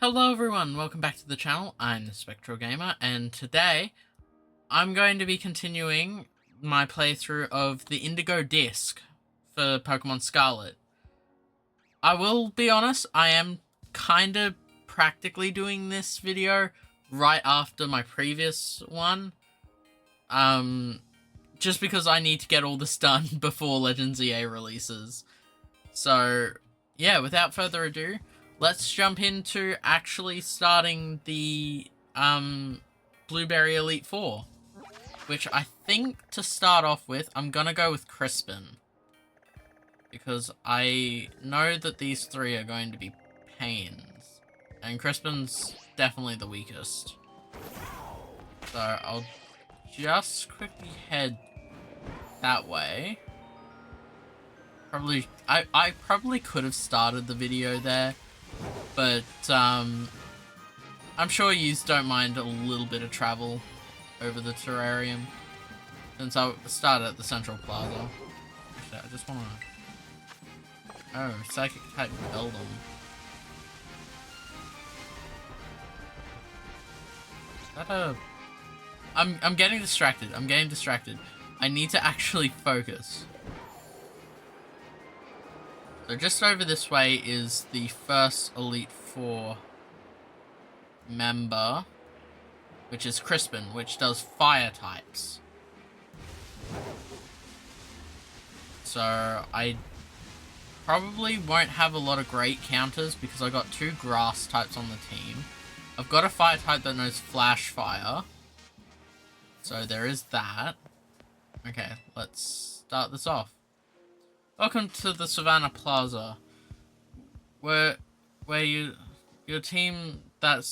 Hello everyone, welcome back to the channel. I'm the Spectral Gamer, and today I'm going to be continuing my playthrough of the Indigo Disk for Pokemon Scarlet. I will be honest, I am kind of practically doing this video right after my previous one. Just because I need to get all this done before Legends EA releases. So, yeah, without further ado, let's jump into actually starting the Blueberry Elite Four, which I think to start off with, I'm gonna go with Crispin, because I know that these three are going to be pains, and Crispin's definitely the weakest. So I'll just quickly head that way. I probably could have started the video there, but I'm sure yous don't mind a little bit of travel over the terrarium, since I started at the Central Plaza. Actually, I just wanna... Oh, Psychic type Beldum. Is that a... I'm getting distracted. I need to actually focus. So just over this way is the first Elite Four member, which is Crispin, which does fire types. So I probably won't have a lot of great counters because I got two grass types on the team. I've got a fire type that knows Flash Fire, so there is that. Okay, let's start this off. Welcome to the Savannah Plaza, where your team that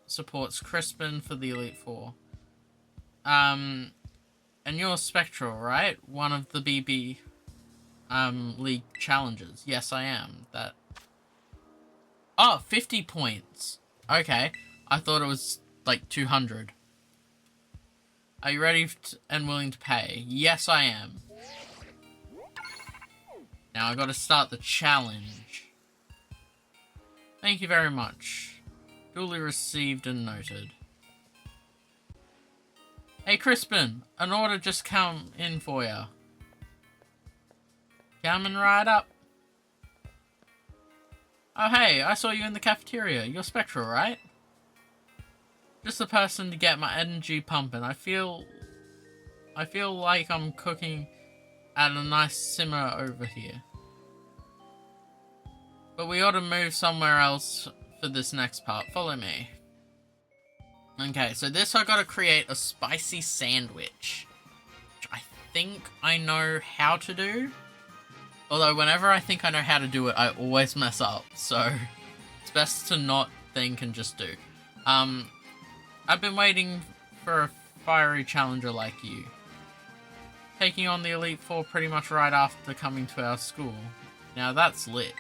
supports Crispin for the Elite Four. And you're Spectral, right? One of the BB League challengers. Yes, I am. That. Oh, 50 points. Okay, I thought it was like 200. Are you ready and willing to pay? Yes, I am. Now I gotta start the challenge. Thank you very much. Duly received and noted. Hey Crispin, an order just come in for ya. Coming right up. Oh hey, I saw you in the cafeteria. You're Spectral, right? Just the person to get my energy pumping. I feel like I'm cooking at a nice simmer over here. But we ought to move somewhere else for this next part. Follow me. Okay, so this I gotta create a spicy sandwich, which I think I know how to do. Although whenever I think I know how to do it, I always mess up. So it's best to not think and just do. I've been waiting for a fiery challenger like you. Taking on the Elite Four pretty much right after coming to our school. Now that's lit.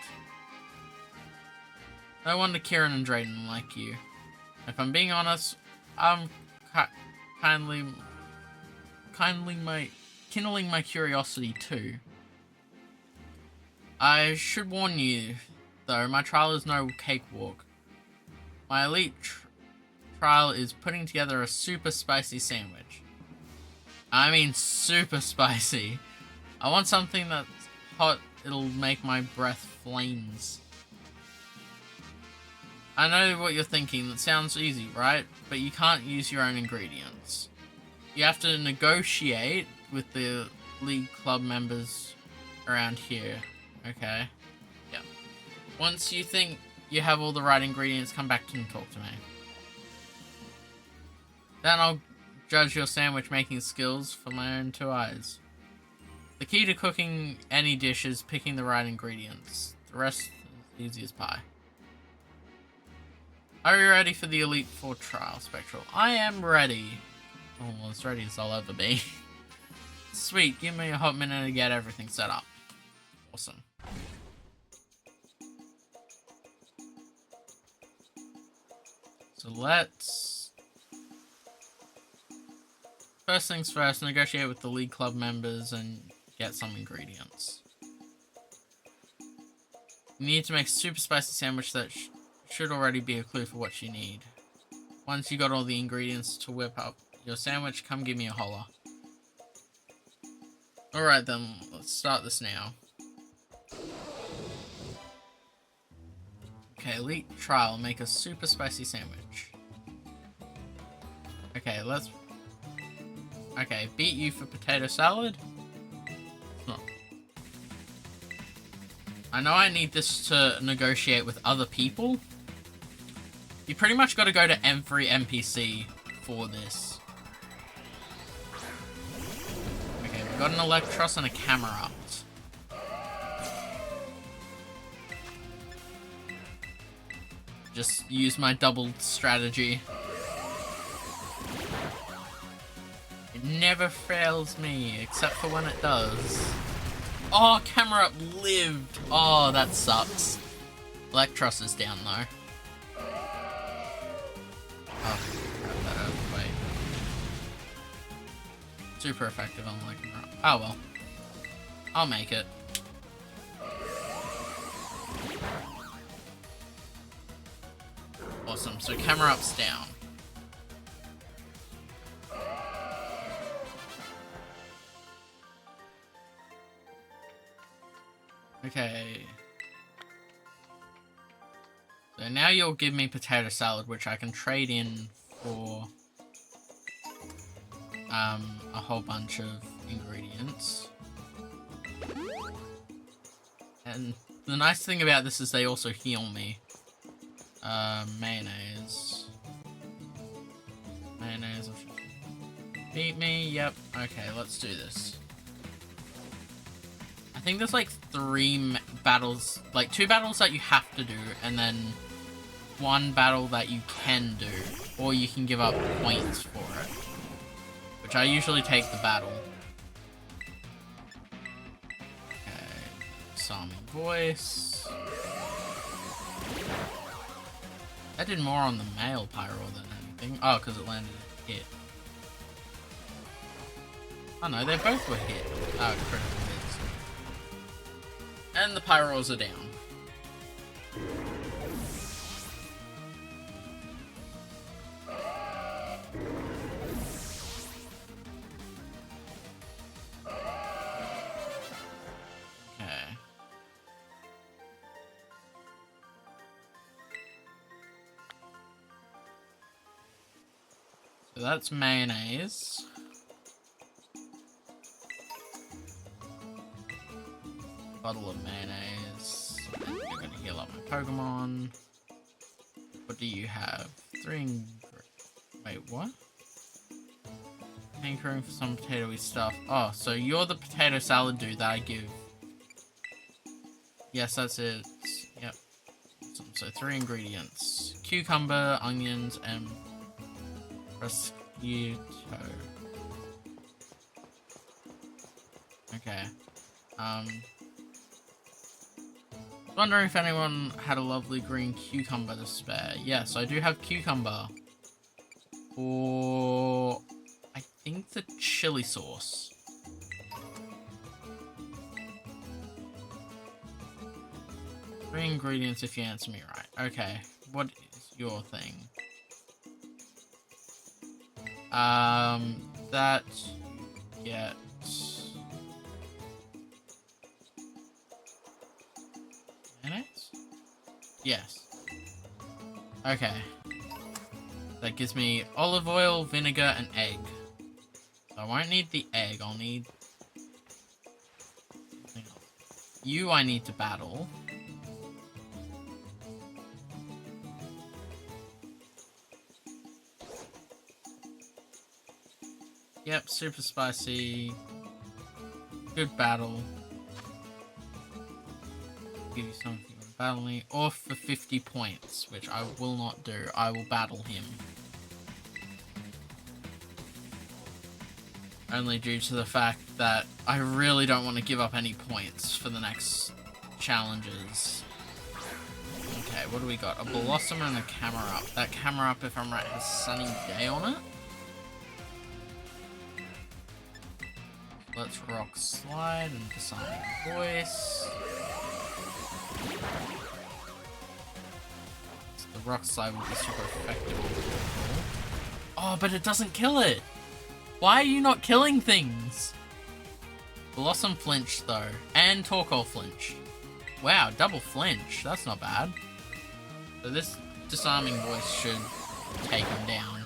No wonder Kieran and Drayden like you. If I'm being honest, I'm kindling my curiosity too. I should warn you, though, my trial is no cakewalk. My elite trial is putting together a super spicy sandwich. I mean super spicy. I want something that's hot, it'll make my breath flames. I know what you're thinking, that sounds easy, right? But you can't use your own ingredients. You have to negotiate with the league club members around here. Okay? Yeah. Once you think you have all the right ingredients, come back and talk to me. Then I'll judge your sandwich making skills for my own two eyes. The key to cooking any dish is picking the right ingredients. The rest is easy as pie. Are you ready for the Elite Four trial, Spectral? I am ready. Oh, as ready as I'll ever be. Sweet, give me a hot minute to get everything set up. Awesome. So let's... First things first, negotiate with the league club members and get some ingredients. You need to make a super spicy sandwich that should already be a clue for what you need. Once you got all the ingredients to whip up your sandwich, come give me a holler. Alright then, let's start this now. Okay, elite trial, make a super spicy sandwich. Okay, let's... Okay, beat you for potato salad? Huh. I know I need this to negotiate with other people. You pretty much got to go to every NPC for this. Okay, we've got an Electros and a Camera. Just use my double strategy. It never fails me, except for when it does. Oh, Camera Up lived! Oh, that sucks. Electros is down though. Oh, grab that out of the way. Super effective on like Camera Up. Oh well. I'll make it. Awesome, so Camera Up's down. Okay. So now you'll give me potato salad, which I can trade in for a whole bunch of ingredients. And the nice thing about this is they also heal me. Mayonnaise. Mayonnaise. Beat me, yep. Okay, let's do this. I think there's like 3 battles, like 2 battles that you have to do, and then 1 battle that you can do, or you can give up points for it. Which I usually take the battle. Okay, Psalming Voice. That did more on the male pyro than anything. Oh, because it landed a hit. Oh no, they both were hit. Oh, critical hits. And the pyros are down. Okay. So that's mayonnaise. Bottle of mayonnaise. And you're gonna heal up my Pokemon. What do you have? 3 Wait, what? Hankering for some potatoey stuff. Oh, so you're the potato salad dude that I give. Yes, that's it. Yep. So 3 ingredients. Cucumber, onions, and prosciutto. Okay. Wondering if anyone had a lovely green cucumber to spare. Yes, I do have cucumber. Or I think the chili sauce. Three ingredients if you answer me right. Okay, what is your thing? That you get. Mayonnaise? Yes. Okay. That gives me olive oil, vinegar, and egg. So I won't need the egg, I'll need... You I need to battle. Yep, super spicy. Good battle. Give you something for battling, or for 50 points, which I will not do. I will battle him. Only due to the fact that I really don't want to give up any points for the next challenges. Okay, what do we got? A Blossom and a Camera Up. That Camera Up, if I'm right, has Sunny Day on it. Let's Rock Slide and Disarming Voice. Rock Slide will be super effective. Oh, but it doesn't kill it! Why are you not killing things? Blossom Flinch, though. And Torkoal Flinch. Wow, double flinch. That's not bad. So this Disarming Voice should take him down.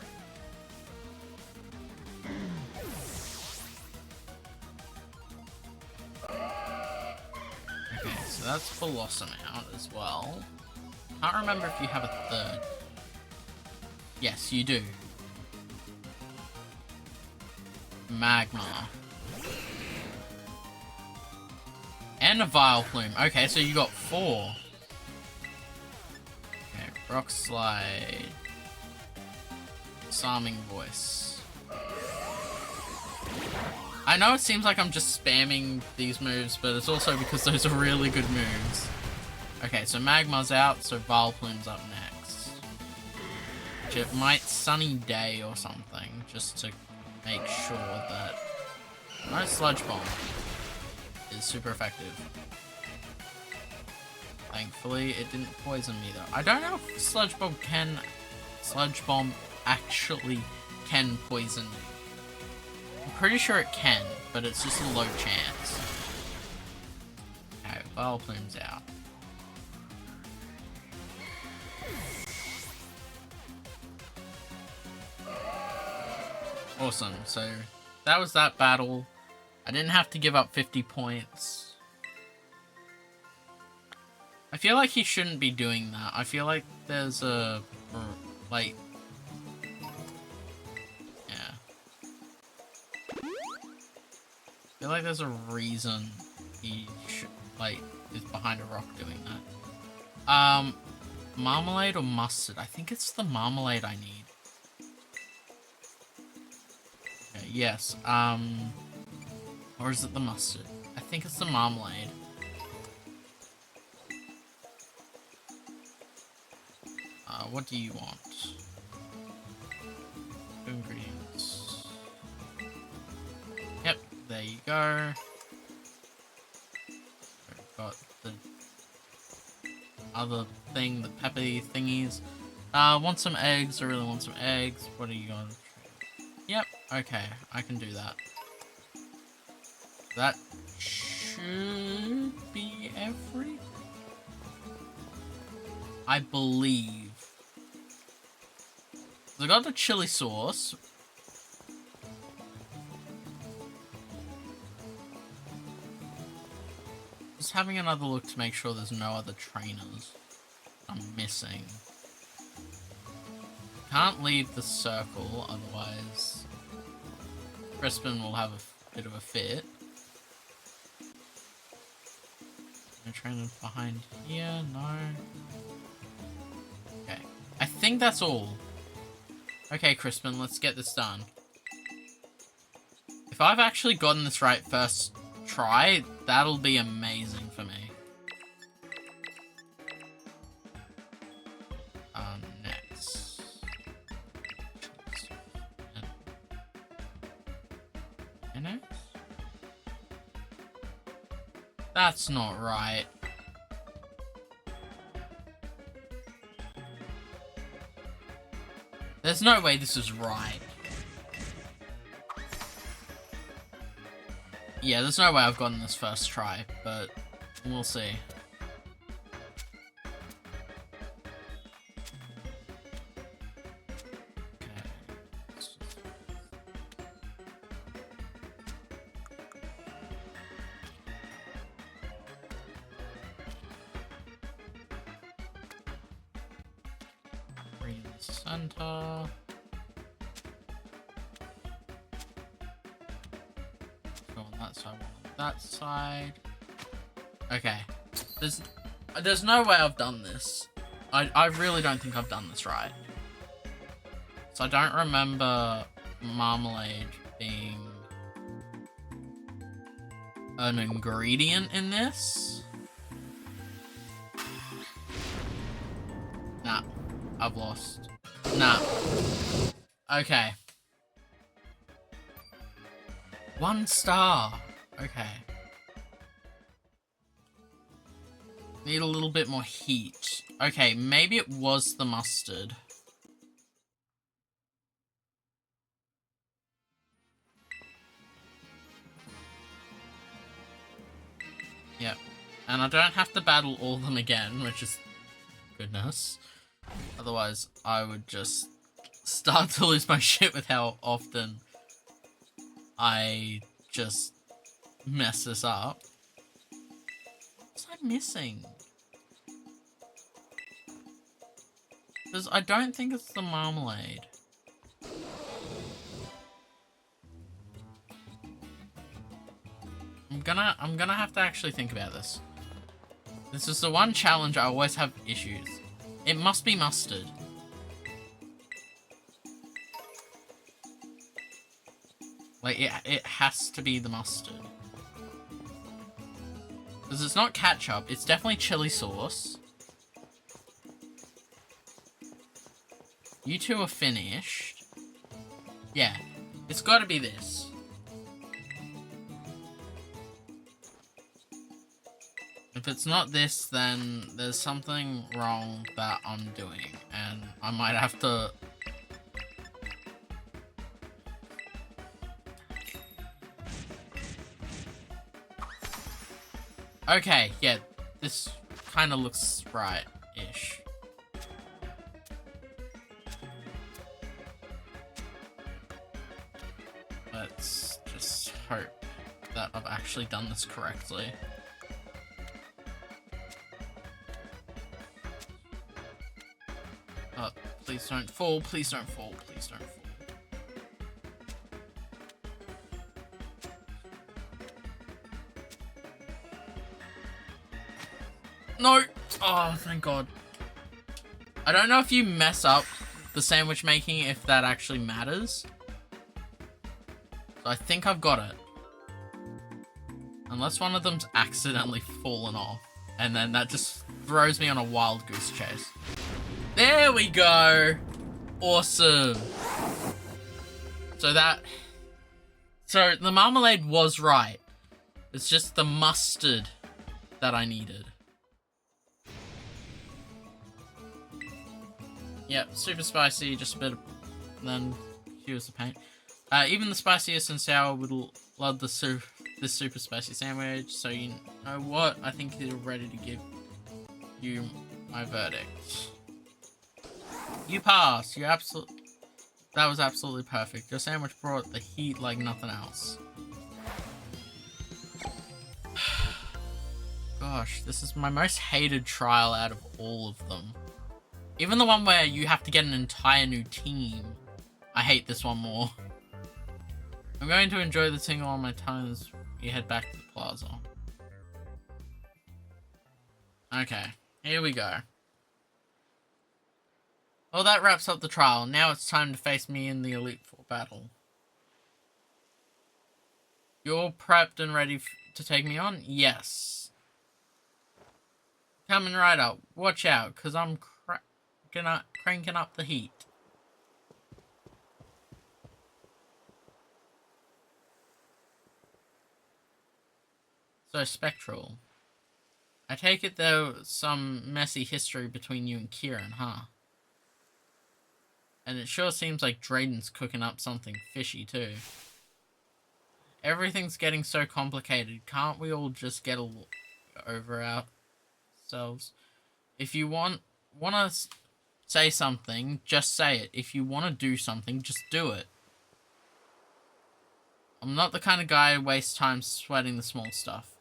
Okay, so that's Blossom out as well. Can't remember if you have a third. Yes, you do. Magma. And a Vileplume. Okay, so you got 4. Okay, Rock Slide. Disarming Voice. I know it seems like I'm just spamming these moves, but it's also because those are really good moves. Okay, so Magma's out, so Vileplume's up next. It might Sunny Day or something, just to make sure that... No, Sludge Bomb is super effective. Thankfully, it didn't poison me though. I don't know if Sludge Bomb actually can poison me. I'm pretty sure it can, but it's just a low chance. Okay, Vileplume's out. Awesome, so that was that battle. I didn't have to give up 50 points. I feel like he shouldn't be doing that. I feel like there's a... like... yeah. I feel like there's a reason he should, like, is behind a rock doing that. Marmalade or mustard? I think it's the marmalade I need. Okay, yes, or is it the mustard? I think it's the marmalade. What do you want? Ingredients. Yep, there you go. We've got the other thing, the peppery thingies. Want some eggs? I really want some eggs. What are you going to trade? Yep, okay, I can do that. That should be everything, I believe. I got the chili sauce. Just having another look to make sure there's no other trainers I'm missing. Can't leave the circle, otherwise Crispin will have a bit of a fit. No trainers behind here, no. Okay, I think that's all. Okay, Crispin, let's get this done. If I've actually gotten this right first try, that'll be amazing for me. Next. Next? That's not right. There's no way this is right. Yeah, there's no way I've gotten this first try, but we'll see. Center. Go on that side, one on that side. Okay. There's no way I've done this. I really don't think I've done this right. So I don't remember marmalade being an ingredient in this. Nah, I've lost. Nah. Okay. 1 star. Okay. Need a little bit more heat. Okay, maybe it was the mustard. Yep. And I don't have to battle all of them again, which is goodness. Otherwise, I would just start to lose my shit with how often I just mess this up. What's I missing? Because I don't think it's the marmalade. I'm gonna have to actually think about this. This is the one challenge I always have issues. It must be mustard. Like, it has to be the mustard. Because it's not ketchup, it's definitely chili sauce. You two are finished. Yeah, it's gotta be this. If it's not this, then there's something wrong that I'm doing, and I might have to... Okay, yeah, this kind of looks right-ish. Let's just hope that I've actually done this correctly. Please don't fall, please don't fall, please don't fall. No! Oh, thank God. I don't know if you mess up the sandwich making, if that actually matters. So I think I've got it. Unless one of them's accidentally fallen off. And then that just throws me on a wild goose chase. There we go! Awesome! So the marmalade was right. It's just the mustard that I needed. Yep, super spicy, just a bit of... then here's the paint. Even the spiciest and sour would love this super spicy sandwich, so you know what? I think you're ready to give you my verdict. You passed. That was absolutely perfect. Your sandwich brought the heat like nothing else. Gosh, this is my most hated trial out of all of them. Even the one where you have to get an entire new team. I hate this one more. I'm going to enjoy the tingle on my tongue as we head back to the plaza. Okay, here we go. Well, that wraps up the trial. Now it's time to face me in the Elite Four battle. You're prepped and ready to take me on? Yes. Coming right up. Watch out, because I'm cranking up the heat. So, Spectral. I take it there was some messy history between you and Kieran, huh? And it sure seems like Drayden's cooking up something fishy, too. Everything's getting so complicated. Can't we all just get over ourselves? If you want to say something, just say it. If you want to do something, just do it. I'm not the kind of guy who wastes time sweating the small stuff.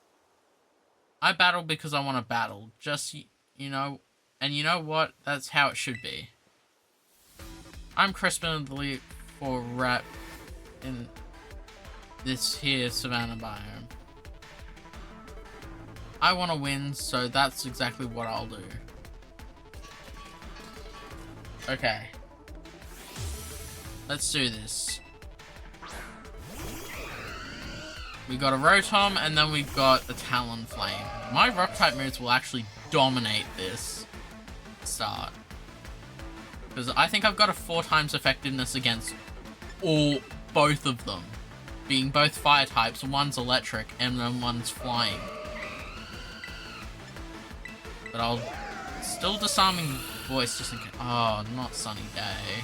I battle because I want to battle. Just, you know, and you know what? That's how it should be. I'm Crispin of the Elite Four rep in this here Savannah biome. I want to win, so that's exactly what I'll do. Okay. Let's do this. We got a Rotom, and then we've got a Talonflame. My Rock-type moves will actually dominate this start. Because I think I've got a 4 times effectiveness against both of them. Being both fire types, one's electric, and then one's flying. But I'll still disarming voice just in case. Oh, not sunny day.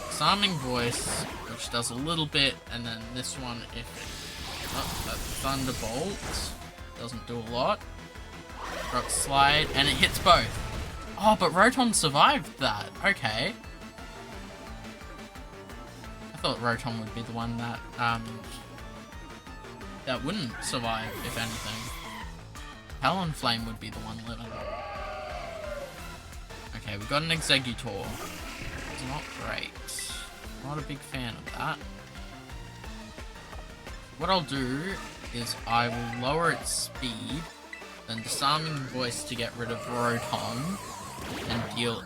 Disarming voice, which does a little bit, and then this one, if that thunderbolt doesn't do a lot. Rock slide, and it hits both. Oh, but Rotom survived that. Okay. I thought Rotom would be the one that that wouldn't survive, if anything. Talonflame would be the one living. Okay, we got an Exeggutor. It's not great. Not a big fan of that. What I'll do is I will lower its speed, then disarming voice to get rid of Rotom, and deal.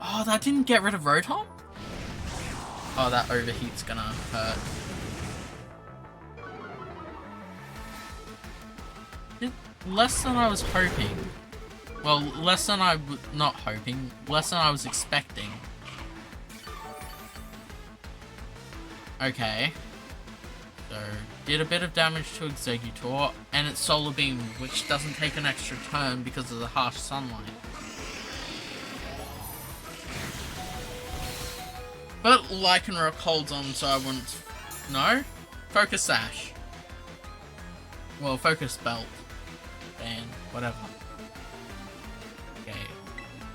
Oh, that didn't get rid of Rotom? Oh, that overheat's gonna hurt. Less than I was hoping. Well, less than not hoping, less than I was expecting. Okay. So, did a bit of damage to Exeggutor, and it's Solar Beam, which doesn't take an extra turn because of the harsh sunlight. But Lycanroc holds on, so I wouldn't... No? Focus Sash. Well, Focus Belt. And whatever. Okay.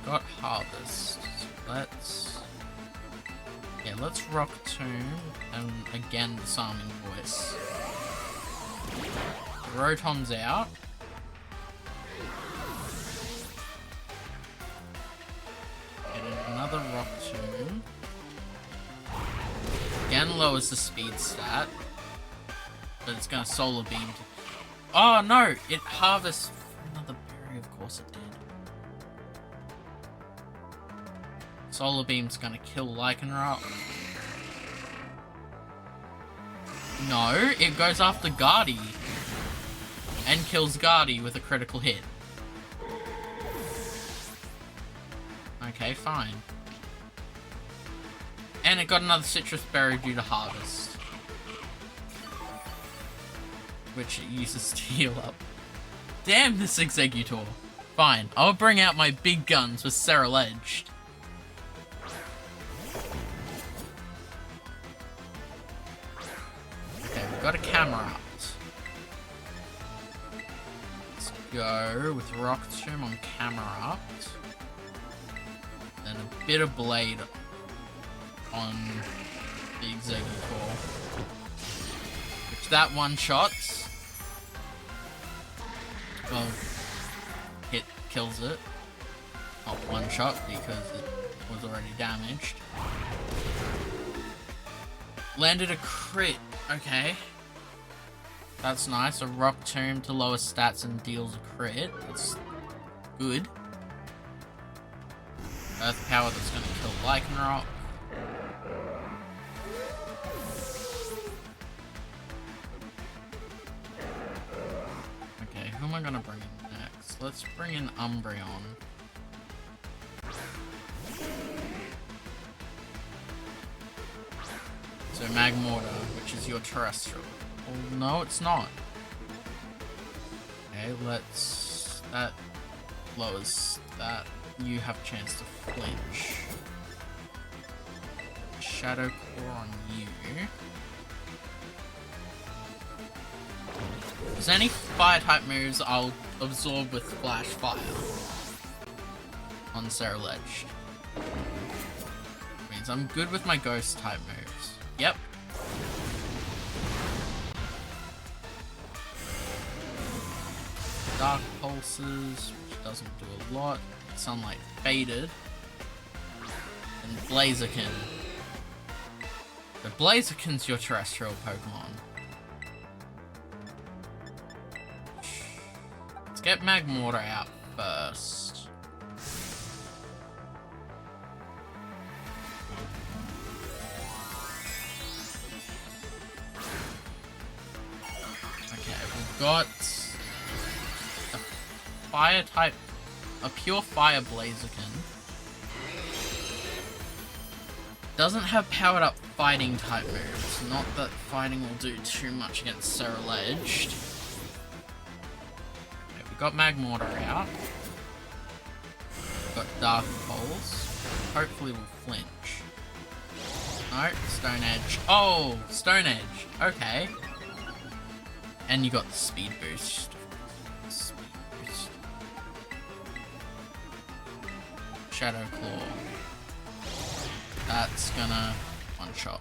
Got Harvest. Let's... Yeah, let's Rock Tomb, and again Disarming Voice. Rotom's out. Get another Rock Tomb. Again lowers the speed stat. But it's gonna Solar Beam to... Oh no! It harvests another berry, of course it did. Solar Beam's gonna kill Lycanroc. No, it goes after Guardy. And kills Guardy with a critical hit. Okay, fine. And it got another Citrus Berry due to Harvest. Which it uses to heal up. Damn this Exeggutor. Fine, I'll bring out my big guns with Serral Edged. Okay, we've got a Camerupt. Let's go with Rock Tomb on Camerupt. Then a bit of Blade on the Exeggutor. Which that one-shots. Well, hit kills it. Not one shot because it was already damaged. Landed a crit. Okay. That's nice. A Rock Tomb to lower stats and deals a crit. That's good. Earth Power that's going to kill Lycanroc. Okay, who am I going to bring in next? Let's bring in Umbreon. So Magmortar, which is your terrestrial. Oh, no, it's not. Okay, let's... That lowers that. You have a chance to flinch. Shadow Core on you. If there's any fire-type moves, I'll absorb with Flash Fire. On Serral Edged. Means I'm good with my Ghost-type moves. Yep. Dark Pulses, which doesn't do a lot. Sunlight Faded. And Blaziken. The Blaziken's your terrestrial Pokemon. Let's get Magmortar out first. Okay, we've got a fire type, a pure fire Blaziken. Doesn't have powered up fighting type moves. Not that fighting will do too much against Serral Edged. Got Magmortar out. Got Dark Pulse. Hopefully we'll flinch. No, Stone Edge. Oh, Stone Edge. Okay. And you got the Speed Boost. Speed Boost. Shadow Claw. That's gonna one-shot.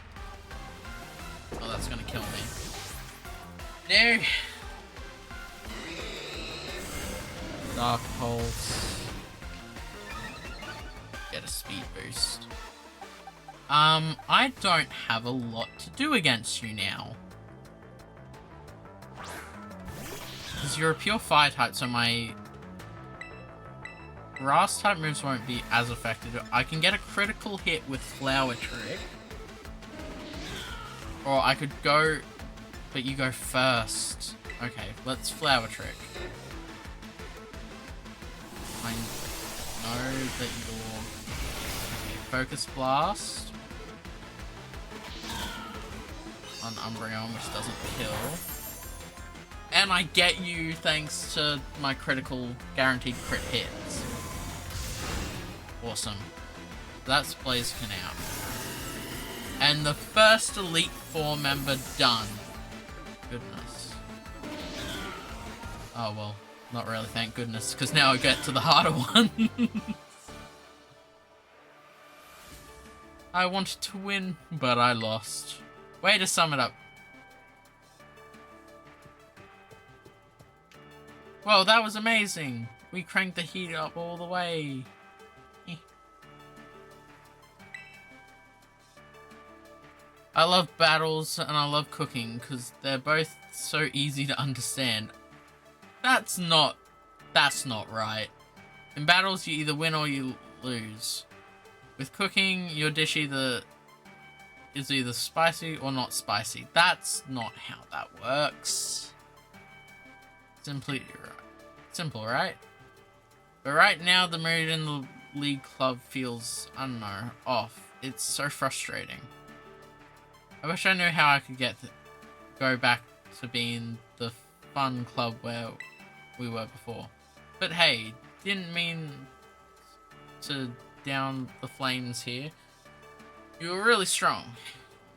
Oh, that's gonna kill me. No! Dark Pulse. Get a Speed Boost. I don't have a lot to do against you now. Because you're a pure Fire type, so my Grass type moves won't be as effective. I can get a critical hit with Flower Trick. Or I could go, but you go first. Okay, let's Flower Trick. I know that you're... Okay, Focus Blast. On Umbreon, which doesn't kill. And I get you thanks to my critical guaranteed crit hits. Awesome. That's Blaziken out. And the first Elite Four member done. Goodness. Oh well, not really, thank goodness, because now I get to the harder one. I wanted to win, but I lost. Way to sum it up. Well, that was amazing. We cranked the heat up all the way. I love battles and I love cooking because they're both so easy to understand. That's not right. In battles, you either win or you lose. With cooking, your dish is either spicy or not spicy. That's not how that works. Simple, right? But right now, the mood in the League Club feels, I don't know, off. It's so frustrating. I wish I knew how I could go back to being the fun club where we were before. But hey, didn't mean to down the flames here. You were really strong.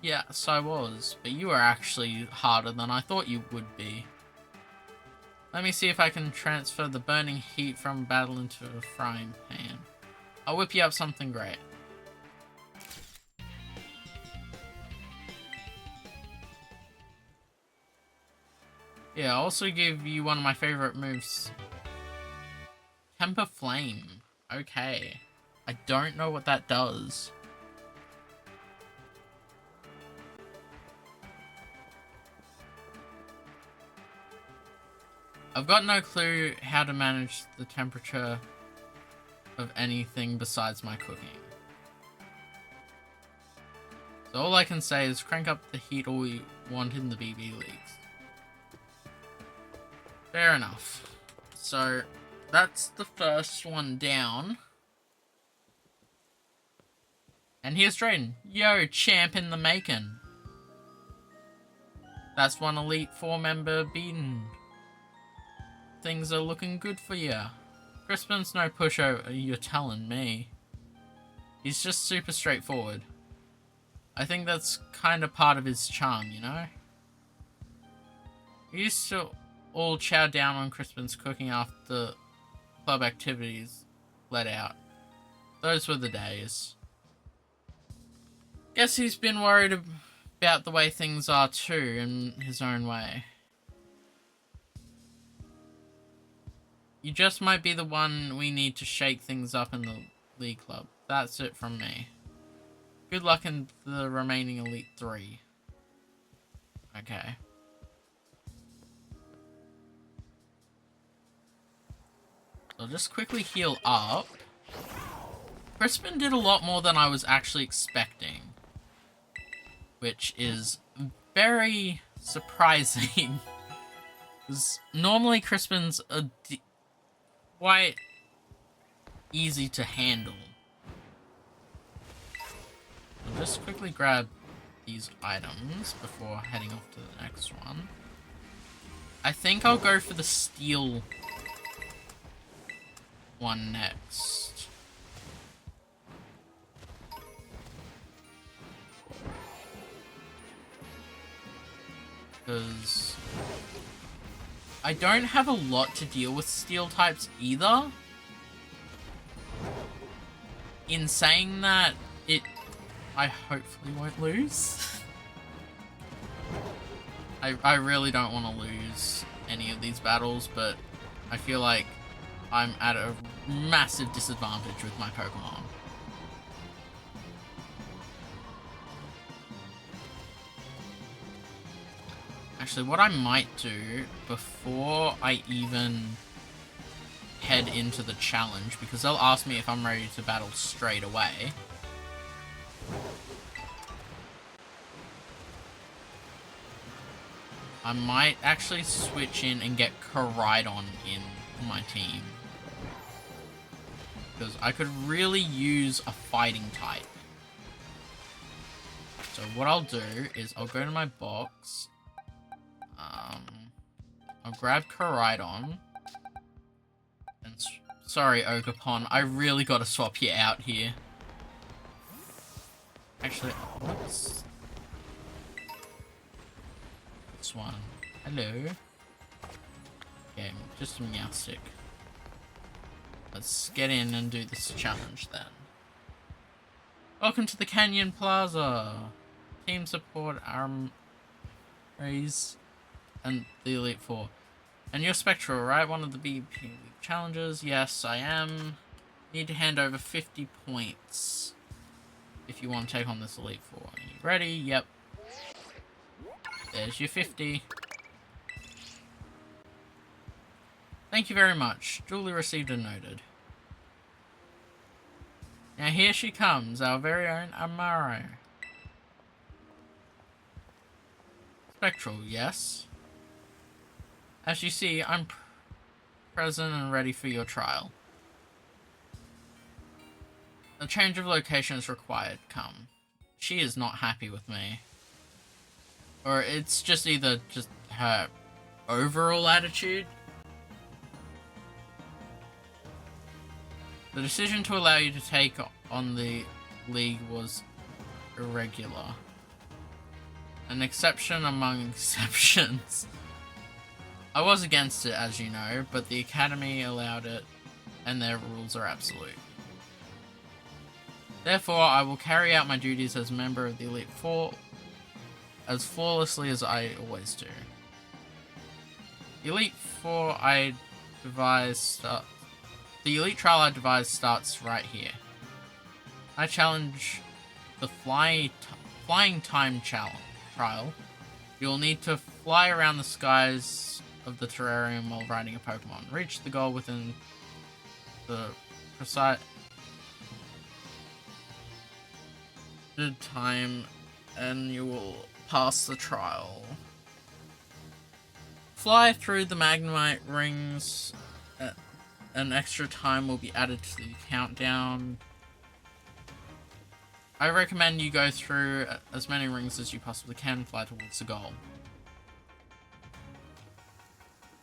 Yes, I was, but you were actually harder than I thought you would be. Let me see if I can transfer the burning heat from battle into a frying pan. I'll whip you up something great. Yeah, I'll also give you one of my favorite moves. Temper Flame. Okay. I don't know what that does. I've got no clue how to manage the temperature of anything besides my cooking. So all I can say is crank up the heat all we want in the BB leagues. Fair enough. So that's the first one down. And here's Drayden. Yo, champ in the making. That's one Elite Four member beaten. Things are looking good for ya. Crispin's no pushover, you're telling me. He's just super straightforward. I think that's kind of part of his charm, you know? We used to all chow down on Crispin's cooking after club activities let out. Those were the days. Guess he's been worried about the way things are too, in his own way. You just might be the one we need to shake things up in the League Club. That's it from me. Good luck in the remaining Elite 3. Okay. I'll just quickly heal up. Crispin did a lot more than I was actually expecting. Which is very surprising. Because normally Crispin's quite easy to handle. I'll just quickly grab these items before heading off to the next one. I think I'll go for the steel one next. Because I don't have a lot to deal with steel types either. In saying that, I hopefully won't lose. I really don't want to lose any of these battles, but I feel like I'm at a massive disadvantage with my Pokemon. Actually, what I might do before I even head into the challenge, because they'll ask me if I'm ready to battle straight away. I might actually switch in and get Koraidon in my team. Because I could really use a fighting type. So what I'll do is I'll go to my box. I'll grab Koraidon. And sorry, Ogerpon, I really gotta swap you out here. Actually, what's this one? Hello. Okay, just a Meowstic. Let's get in and do this challenge then. Welcome to the Canyon Plaza. Team support Raise and the Elite Four. And you're Spectral, right? One of the BP challenges. Yes, I am. Need to hand over 50 points if you want to take on this Elite Four. Are you ready? Yep. There's your 50. Thank you very much. Duly received and noted. Now here she comes, our very own Amaro. Spectral, yes. As you see, I'm present and ready for your trial. A change of location is required. Come. She is not happy with me. Or it's just either just her overall attitude. The decision to allow you to take on the league was irregular. An exception among exceptions. I was against it, as you know, but the Academy allowed it, and their rules are absolute. Therefore, I will carry out my duties as a member of the Elite Four as flawlessly as I always do. The Elite Four I devised... the Elite Trial I devised starts right here. I challenge the Flying Time Trial. You'll need to fly around the skies of the terrarium while riding a Pokemon. Reach the goal within the precise time and you will pass the trial. Fly through the Magnemite rings. An extra time will be added to the countdown. I recommend you go through as many rings as you possibly can, fly towards the goal.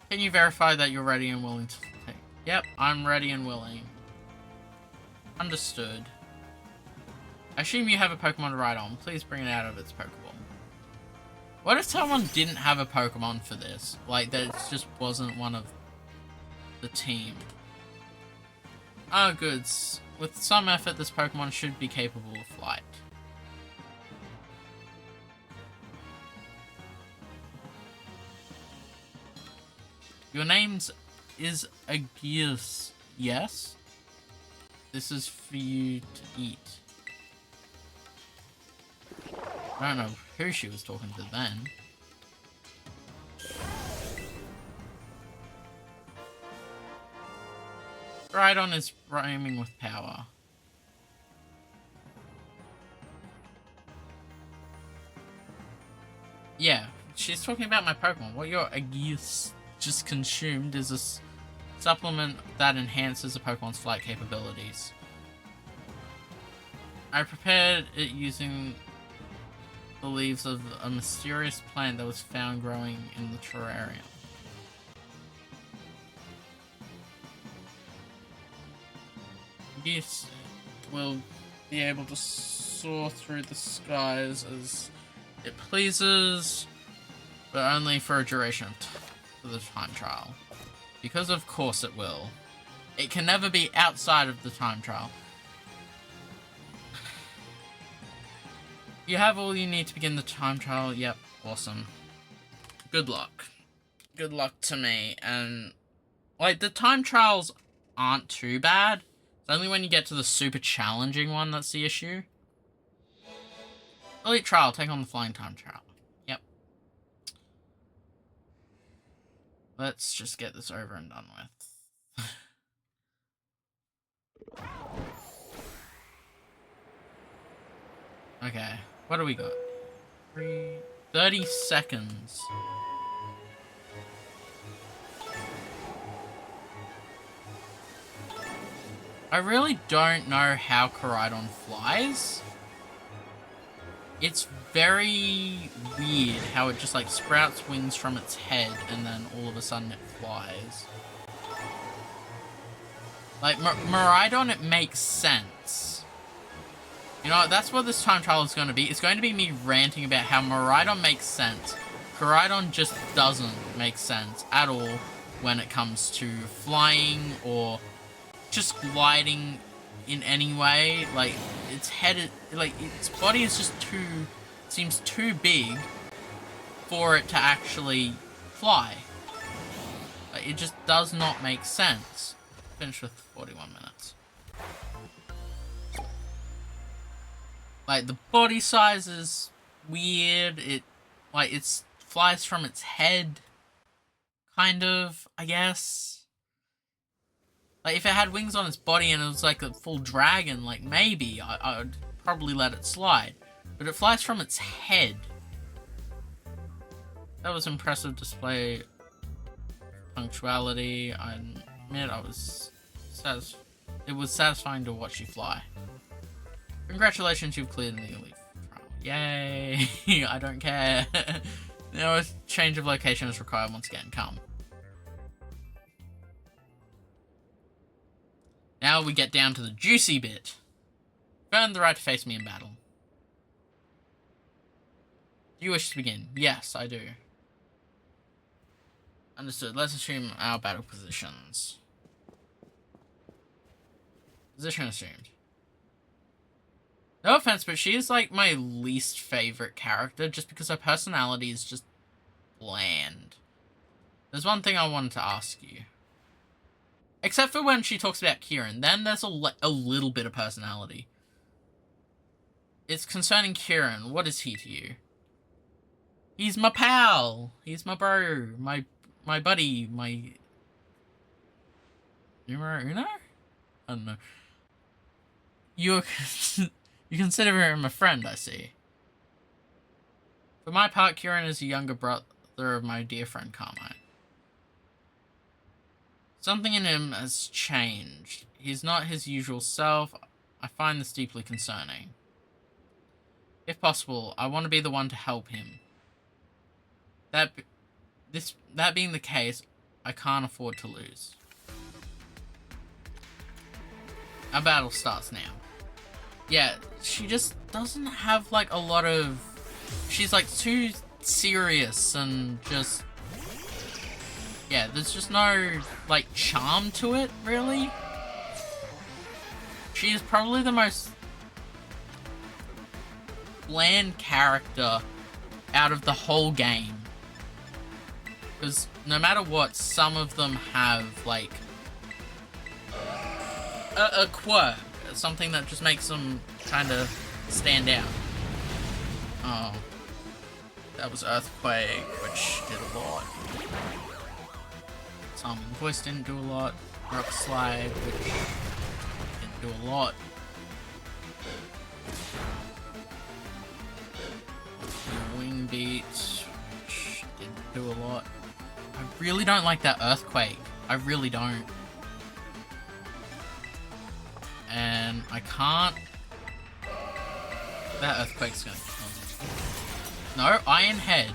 Can you verify that you're ready and willing to take? Yep, I'm ready and willing. Understood. I assume you have a Pokemon to ride on. Please bring it out of its Pokeball. What if someone didn't have a Pokemon for this? Like, that it just wasn't one of the team. Oh, goods. With some effort, this Pokemon should be capable of flight. Your name's is Agius, yes? This is for you to eat. I don't know who she was talking to then. Rhydon is brimming with power. Yeah, she's talking about my Pokemon. What your Agius just consumed is a supplement that enhances a Pokemon's flight capabilities. I prepared it using the leaves of a mysterious plant that was found growing in the terrarium. Yes, will be able to soar through the skies as it pleases, but only for a duration of the time trial. Because of course it will. It can never be outside of the time trial. You have all you need to begin the time trial. Yep, awesome. Good luck. Good luck to me. And, like, the time trials aren't too bad. It's only when you get to the super challenging one that's the issue. Elite trial, take on the flying time trial. Yep. Let's just get this over and done with. Okay, what do we got? 30 seconds. I really don't know how Koraidon flies. It's very weird how it just like sprouts wings from its head and then all of a sudden it flies. Like Miraidon, it makes sense. You know, that's what this time trial is going to be. It's going to be me ranting about how Miraidon makes sense. Koraidon just doesn't make sense at all when it comes to flying or just gliding in any way. Like, its head, like, its body is just seems too big for it to actually fly. Like, it just does not make sense. Finished with 41 minutes. Like, the body size is weird. It flies from its head, kind of, I guess. Like, if it had wings on its body and it was like a full dragon, like, maybe I would probably let it slide. But it flies from its head. That was impressive display punctuality. I admit it was satisfying to watch you fly. Congratulations, you've cleared the elite trial. Yay! I don't care. No change of location is required once again. Come. Now we get down to the juicy bit. Earn the right to face me in battle. Do you wish to begin? Yes, I do. Understood. Let's assume our battle positions. Position assumed. No offense, but she is like my least favorite character just because her personality is just bland. There's one thing I wanted to ask you. Except for when she talks about Kieran, then there's a little bit of personality. It's concerning Kieran. What is he to you? He's my pal. He's my bro. My buddy. My... Numero uno? I don't know. You consider him a friend, I see. For my part, Kieran is a younger brother of my dear friend Carmine. Something in him has changed. He's not his usual self. I find this deeply concerning. If possible, I want to be the one to help him. That being the case, I can't afford to lose. Our battle starts now. Yeah, she just doesn't have like a lot of... She's like too serious and just... Yeah, there's just no like charm to it, really. She is probably the most bland character out of the whole game. Because no matter what, some of them have like a quirk. Something that just makes them kind of stand out. Oh. That was Earthquake, which did a lot. Salmon Voice didn't do a lot. Rock Slide, which didn't do a lot. Wing Beat, which didn't do a lot. I really don't like that Earthquake. I really don't. And I can't... That Earthquake's gonna kill me. No, Iron Head.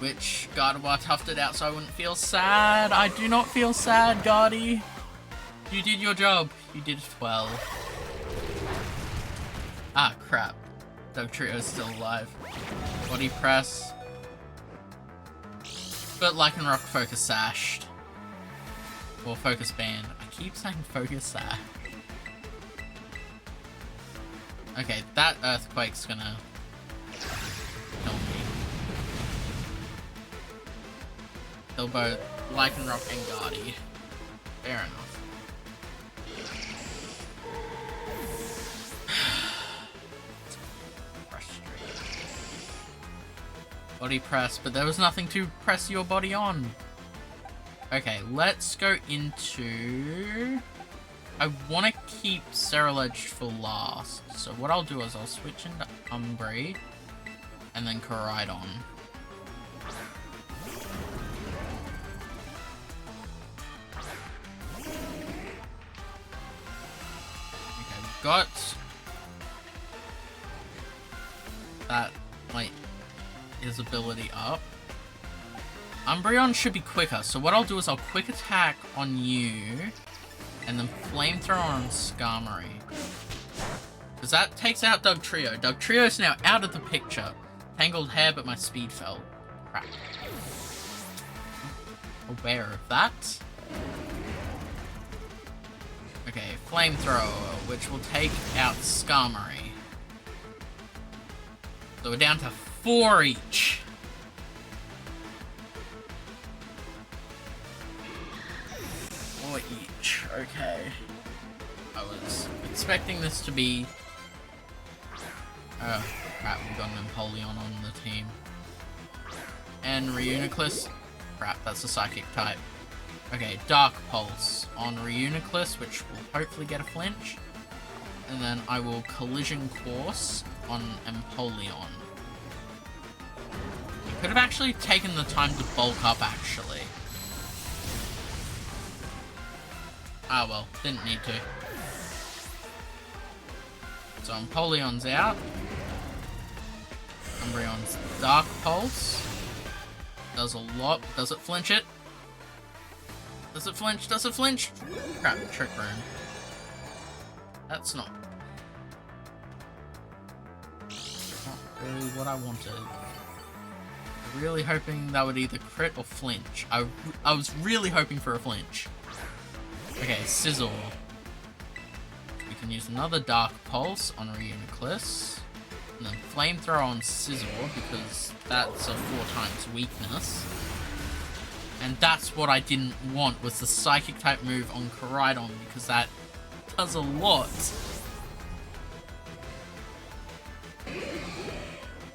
Which Gardevoir toughed it out so I wouldn't feel sad. I do not feel sad, Gardy. You did your job. You did it well. Ah, crap. Dugtrio's still alive. Body press. But Lycanroc focus sashed. Or focus band. I keep saying focus sash. Okay, that earthquake's gonna kill me. They'll both Lycanroc and Guardy. Fair enough. Body press, but there was nothing to press your body on. Okay, let's go into... I want to keep Cerulege for last. So what I'll do is I'll switch into Umbray and then Koraidon. Okay, we've got that, like, his ability up. Umbreon should be quicker, so what I'll do is I'll quick attack on you, and then flamethrower on Skarmory. Because that takes out Dugtrio. Dugtrio's now out of the picture. Tangled hair, but my speed fell. Crap. Aware of that. Okay, flamethrower, which will take out Skarmory. So we're down to 4 each. 4 each. Okay. I was expecting this to be... Oh, crap, we've got an Empoleon on the team. And Reuniclus. Crap, that's a Psychic type. Okay, Dark Pulse on Reuniclus, which will hopefully get a flinch. And then I will Collision Course on Empoleon. Could have actually taken the time to bulk up, actually. Ah, well, didn't need to. So Empoleon's out. Umbreon's Dark Pulse. Does a lot. Does it flinch it? Does it flinch? Does it flinch? Crap, Trick Room. That's not really what I wanted. Really hoping that would either crit or flinch. I was really hoping for a flinch. Okay, Sizzle. We can use another Dark Pulse on Reuniclus. And then Flamethrower on Sizzle, because that's a 4 times weakness. And that's what I didn't want, was the Psychic type move on Koraidon, because that does a lot.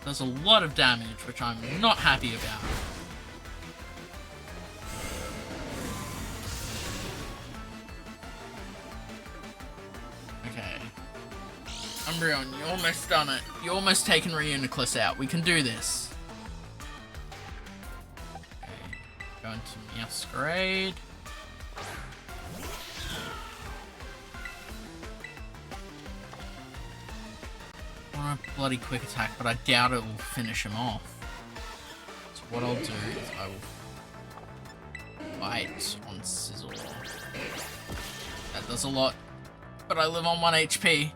Does a lot of damage, which I'm not happy about. Okay. Umbreon, you almost done it. You almost taken Reuniclus out. We can do this. Okay. Go into Masquerade. I want a bloody quick attack, but I doubt it will finish him off. So what I'll do is I will bite on Sizzle. That does a lot, but I live on 1 HP.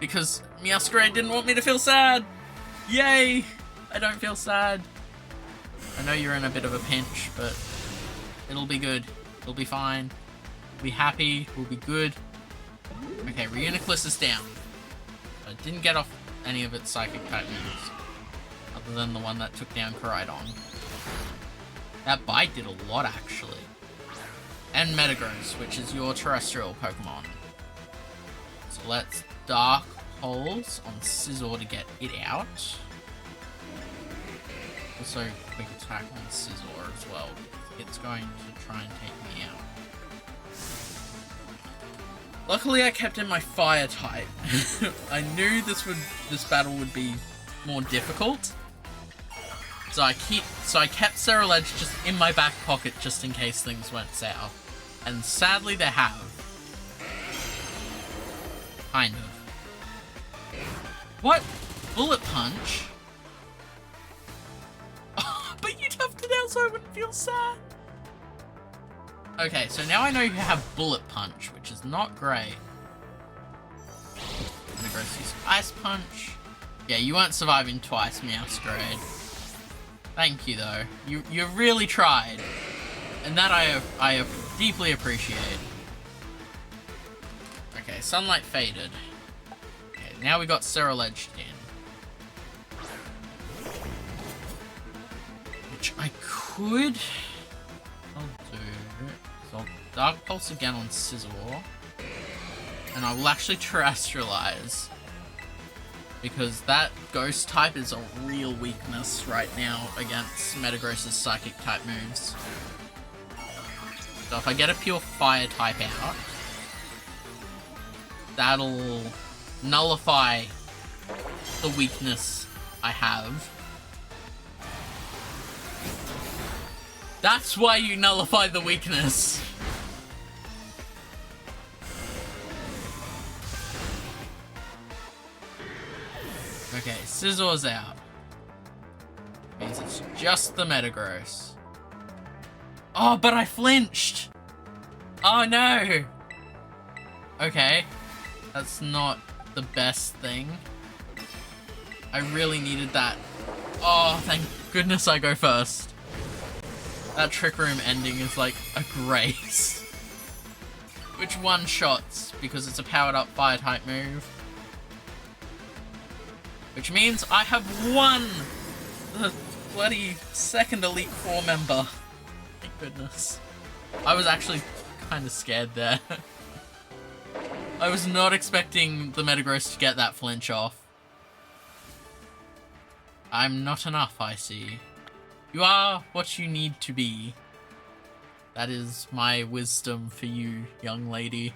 Because Masquerade didn't want me to feel sad! Yay! I don't feel sad. I know you're in a bit of a pinch, but it'll be good. It'll be fine. We'll be happy. We'll be good. Okay, Reuniclus is down. So it didn't get off any of its Psychic type moves. Other than the one that took down Koraidon. That bite did a lot, actually. And Metagross, which is your terrestrial Pokemon. So let's Dark Pulse on Scizor to get it out. Also, quick attack on Scizor as well. It's going to try and take me out. Luckily, I kept in my Fire type. I knew this battle would be more difficult. So I kept Cerulege just in my back pocket just in case things went south. And sadly, they have. Kind of. What? Bullet Punch? Oh, but you toughed it out so I wouldn't feel sad. Okay, so now I know you have Bullet Punch, which is not great. I'm gonna go use Ice Punch. Yeah, you weren't surviving twice, Meowscrade. Thank you, though. You really tried. And that I deeply appreciate. Okay, Sunlight faded. Okay, now we got Cyril edged in. Which I could... I'll do... So I'll Dark Pulse again on Scizor. And I will actually Terrestrialize. Because that Ghost type is a real weakness right now against Metagross's Psychic type moves. So if I get a pure Fire type out, that'll nullify the weakness I have. That's why you nullify the weakness. Okay, Scizor's out. Means it's just the Metagross. Oh, but I flinched! Oh no! Okay. That's not the best thing. I really needed that. Oh, thank goodness I go first. That Trick Room ending is like a grace. Which one-shots, because it's a powered-up Fire-type move. Which means I have won the bloody second Elite Four member. Thank goodness. I was actually kind of scared there. I was not expecting the Metagross to get that flinch off. I'm not enough, I see. You are what you need to be. That is my wisdom for you, young lady.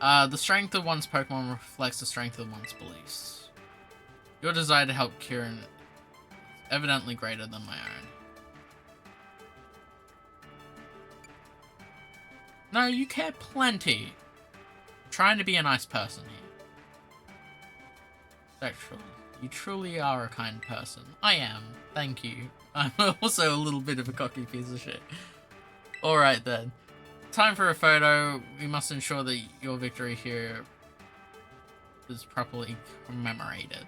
The strength of one's Pokemon reflects the strength of one's beliefs. Your desire to help Kieran is evidently greater than my own. No, you care plenty. I'm trying to be a nice person here. Sexual. You truly are a kind person. I am. Thank you. I'm also a little bit of a cocky piece of shit. Alright then. Time for a photo. We must ensure that your victory here is properly commemorated.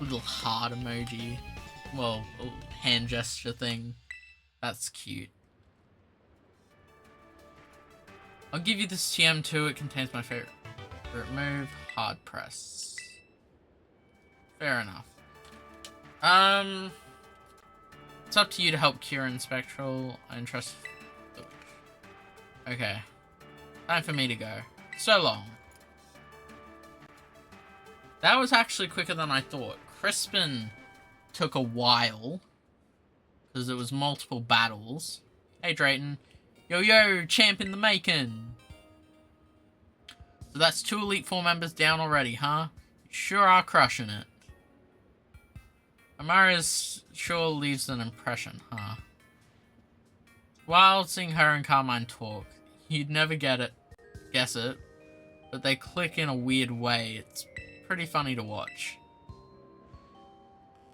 Little heart emoji. Well, a little hand gesture thing. That's cute. I'll give you this TM2. It contains my favorite move, Hard Press. Fair enough. It's up to you to help Kieran Spectral. I entrust the wish. Okay. Time for me to go. So long. That was actually quicker than I thought. Crispin took a while. Because it was multiple battles. Hey Drayton. Yo, champ in the making. So that's 2 Elite Four members down already, huh? You sure are crushing it. Amara's sure leaves an impression, huh? Wild seeing her and Carmine talk. You'd never guess it, but they click in a weird way. It's pretty funny to watch.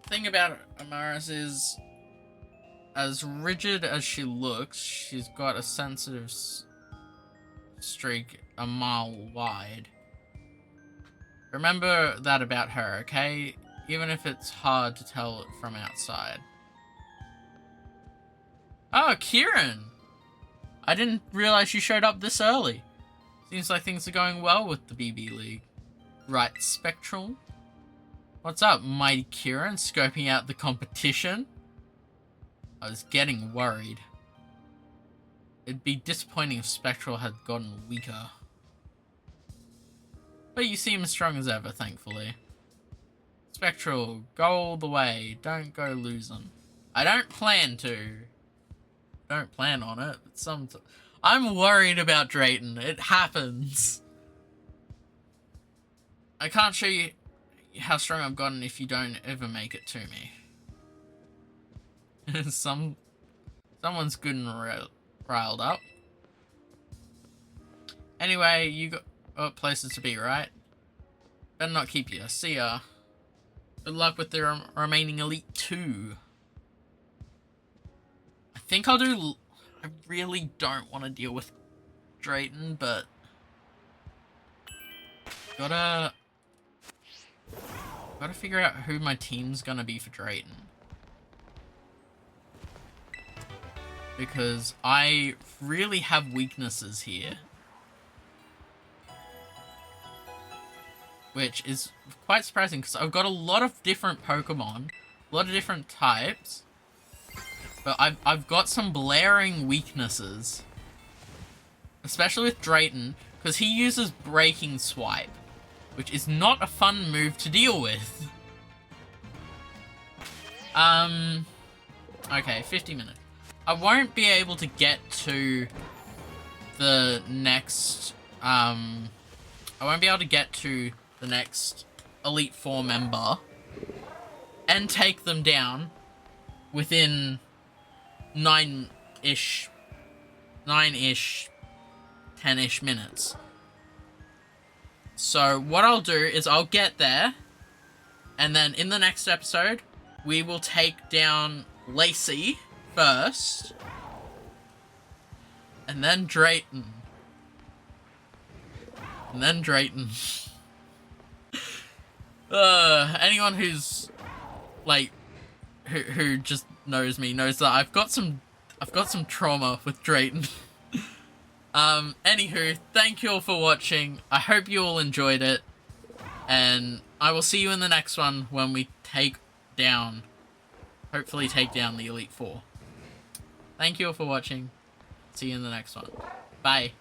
The thing about Amaris is, as rigid as she looks, she's got a sensitive streak a mile wide. Remember that about her, okay? Even if it's hard to tell it from outside. Oh, Kieran! I didn't realize you showed up this early. Seems like things are going well with the BB League. Right, Spectral? What's up, mighty Kieran? Scoping out the competition? I was getting worried. It'd be disappointing if Spectral had gotten weaker. But you seem as strong as ever, thankfully. Spectral, go all the way. Don't go losing. I don't plan to. Don't plan on it, but I'm worried about Drayton. It happens. I can't show you how strong I've gotten if you don't ever make it to me. Someone's good and riled up. Anyway, you got places to be, right? Better not keep you. See ya. Good luck with the remaining Elite 2. I think I'll do... I really don't want to deal with Drayton, but... Gotta figure out who my team's gonna be for Drayton. Because I really have weaknesses here. Which is quite surprising, because I've got a lot of different Pokemon. A lot of different types. But I've got some blaring weaknesses. Especially with Drayton, because he uses Breaking Swipe. Which is not a fun move to deal with. Okay, 50 minutes. I won't be able to get to the next, I won't be able to get to the next Elite Four member and take them down within 9-ish, 10-ish minutes. So what I'll do is I'll get there, and then in the next episode, we will take down Lacey first, and then Drayton. And then Drayton. Anyone who's, like, who just knows me knows that I've got some trauma with Drayton. Anywho, thank you all for watching. I hope you all enjoyed it. And I will see you in the next one when we hopefully take down the Elite Four. Thank you all for watching. See you in the next one. Bye.